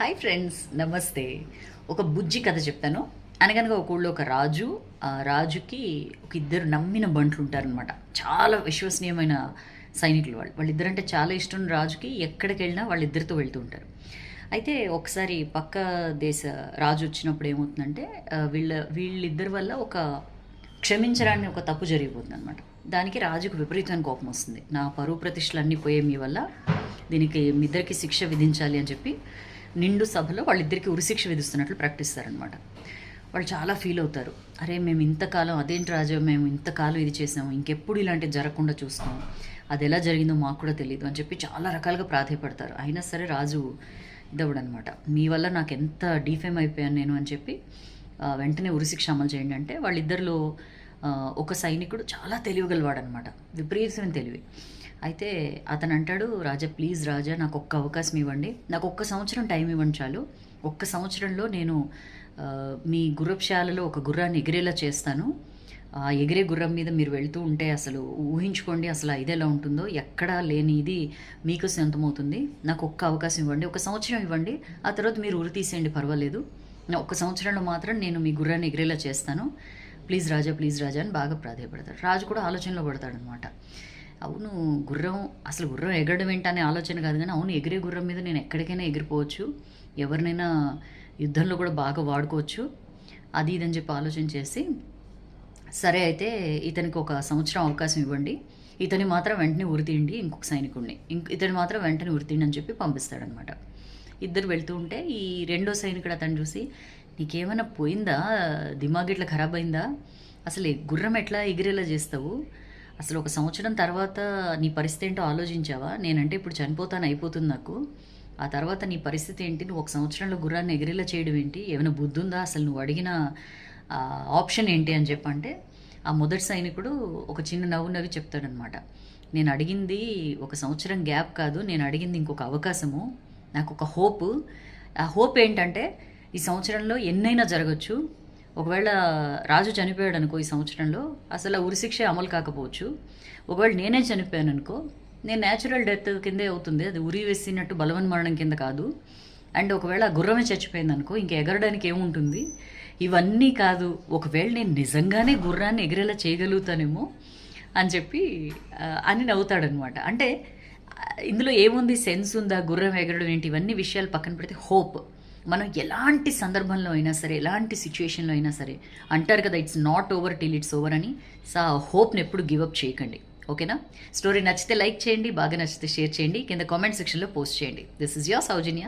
Hi friends, నమస్తే. ఒక బుజ్జి కథ చెప్తాను. అనగనగా ఒక ఊళ్ళో ఒక రాజు. ఆ రాజుకి ఒక ఇద్దరు నమ్మిన బంట్లు ఉంటారనమాట. చాలా విశ్వసనీయమైన సైనికులు వాళ్ళిద్దరంటే చాలా ఇష్టం రాజుకి. ఎక్కడికి వెళ్ళినా వాళ్ళిద్దరితో వెళ్తూ ఉంటారు. అయితే ఒకసారి పక్క దేశ రాజు వచ్చినప్పుడు ఏమవుతుందంటే వీళ్ళిద్దరి వల్ల ఒక క్షమించరాని ఒక తప్పు జరిగిపోతుంది అనమాట. దానికి రాజుకు విపరీతమైన కోపం వస్తుంది. నా పరువు ప్రతిష్టలు అన్నీ పోయే మీ వల్ల దీనికి మీ ఇద్దరికి శిక్ష విధించాలి అని చెప్పి నిండు సభలో వాళ్ళిద్దరికి ఉరిశిక్ష విధిస్తున్నట్లు ప్రకటిస్తారనమాట. వాళ్ళు చాలా ఫీల్ అవుతారు. అరే, మేము ఇంతకాలం అదేంటి రాజు, మేము ఇంతకాలం ఇది చేసాము, ఇంకెప్పుడు ఇలాంటివి జరగకుండా చూస్తాం, అది ఎలా జరిగిందో మాకు కూడా తెలియదు అని చెప్పి చాలా రకాలుగా ప్రాధాయపడతారు. అయినా సరే రాజు ఇదవడనమాట. మీ వల్ల నాకు ఎంత డీఫేమ్ అయిపోయాను నేను అని చెప్పి వెంటనే ఉరిశిక్ష అమలు చేయండి అంటే వాళ్ళిద్దరిలో ఒక సైనికుడు చాలా తెలివిగలవాడనమాట, విపరీతమైన తెలివి. అయితే అతను అంటాడు, రాజా ప్లీజ్ రాజా, నాకు ఒక్క అవకాశం ఇవ్వండి, నాకు ఒక్క సంవత్సరం టైం ఇవ్వండి చాలు. ఒక్క సంవత్సరంలో నేను మీ గుర్రపుశాలలో ఒక గుర్రాన్ని ఎగిరేలా చేస్తాను. ఆ ఎగిరే గుర్రం మీద మీరు వెళ్తూ ఉంటే అసలు ఊహించుకోండి, అసలు ఇది ఎలా ఉంటుందో, ఎక్కడా లేని ఇది మీకు సొంతమవుతుంది. నాకు ఒక్క అవకాశం ఇవ్వండి, ఒక సంవత్సరం ఇవ్వండి, ఆ తర్వాత మీరు ఉరి తీసేయండి, పర్వాలేదు. ఒక్క సంవత్సరంలో మాత్రం నేను మీ గుర్రాన్ని ఎగిరేలా చేస్తాను, ప్లీజ్ రాజా అని బాగా ప్రాధాయపడతాడు. రాజు కూడా ఆలోచనలో పడతాడనమాట. అవును, అసలు గుర్రం ఎగరడం ఏంటనే ఆలోచన కాదు, కానీ అవును ఎగిరే గుర్రం మీద నేను ఎక్కడికైనా ఎగిరిపోవచ్చు, ఎవరినైనా యుద్ధంలో కూడా బాగా వాడుకోవచ్చు, అది ఇదని చెప్పి ఆలోచన చేసి, సరే అయితే ఇతనికి ఒక సంవత్సరం అవకాశం ఇవ్వండి, ఇతని మాత్రం వెంటనే ఉరితీయండి, ఇంకొక సైనికుడిని ఇతని మాత్రం వెంటనే ఉరితీయండి అని చెప్పి పంపిస్తాడనమాట. ఇద్దరు వెళ్తూ ఉంటే ఈ రెండో సైనికుడు అతను చూసి, నీకేమైనా పోయిందా, దిమాగ్ ఇట్లా ఖరాబ్ అయిందా, అసలు గుర్రం ఎట్లా ఎగిరేలా చేస్తావు, అసలు ఒక సంవత్సరం తర్వాత నీ పరిస్థితి ఏంటో ఆలోచించావా, నేనంటే ఇప్పుడు చనిపోతాను అయిపోతుంది నాకు, ఆ తర్వాత నీ పరిస్థితి ఏంటి, నువ్వు ఒక సంవత్సరంలో గుర్రాన్ని ఎగిరేలా చేయడం ఏంటి, ఏమైనా బుద్ధి ఉందా, అసలు నువ్వు అడిగిన ఆప్షన్ ఏంటి అని చెప్పంటే ఆ మొదటి సైనికుడు ఒక చిన్న నవ్వు చెప్తాడనమాట. నేను అడిగింది ఒక సంవత్సరం గ్యాప్ కాదు, నేను అడిగింది ఇంకొక అవకాశము, నాకు ఒక హోప్. ఆ హోప్ ఏంటంటే ఈ సంవత్సరంలో ఎన్నైనా జరగచ్చు, ఒకవేళ రాజు చనిపోయాడు అనుకో ఈ సంవత్సరంలో, అసలు ఆ ఉరిశిక్ష అమలు కాకపోవచ్చు. ఒకవేళ నేనే చనిపోయాను అనుకో, నేను న్యాచురల్ డెత్ కిందే అవుతుంది, అది ఉరి వేసినట్టు బలవన్ మరణం కింద కాదు. అండ్ ఒకవేళ గుర్రమే చచ్చిపోయింది అనుకో, ఇంక ఎగరడానికి ఏముంటుంది, ఇవన్నీ కాదు, ఒకవేళ నేను నిజంగానే గుర్రాన్ని ఎగిరేలా చేయగలుగుతానేమో అని చెప్పి అని నవ్వుతాడనమాట. అంటే ఇందులో ఏముంది, సెన్స్ ఉందా, గుర్రం ఎగరడం ఏంటి, ఇవన్నీ విషయాలు పక్కన పెడితే హోప్. మనం ఎలాంటి సందర్భంలో అయినా సరే, ఎలాంటి సిచ్యువేషన్లో అయినా సరే, అంటారు కదా it's not over till it's over అని. సో ఆ హోప్ని ఎప్పుడు గివప్ చేయకండి, ఓకేనా? స్టోరీ నచ్చితే లైక్ చేయండి, బాగా నచ్చితే షేర్ చేయండి, కింద కామెంట్ సెక్షన్లో పోస్ట్ చేయండి. This is your Soujanya.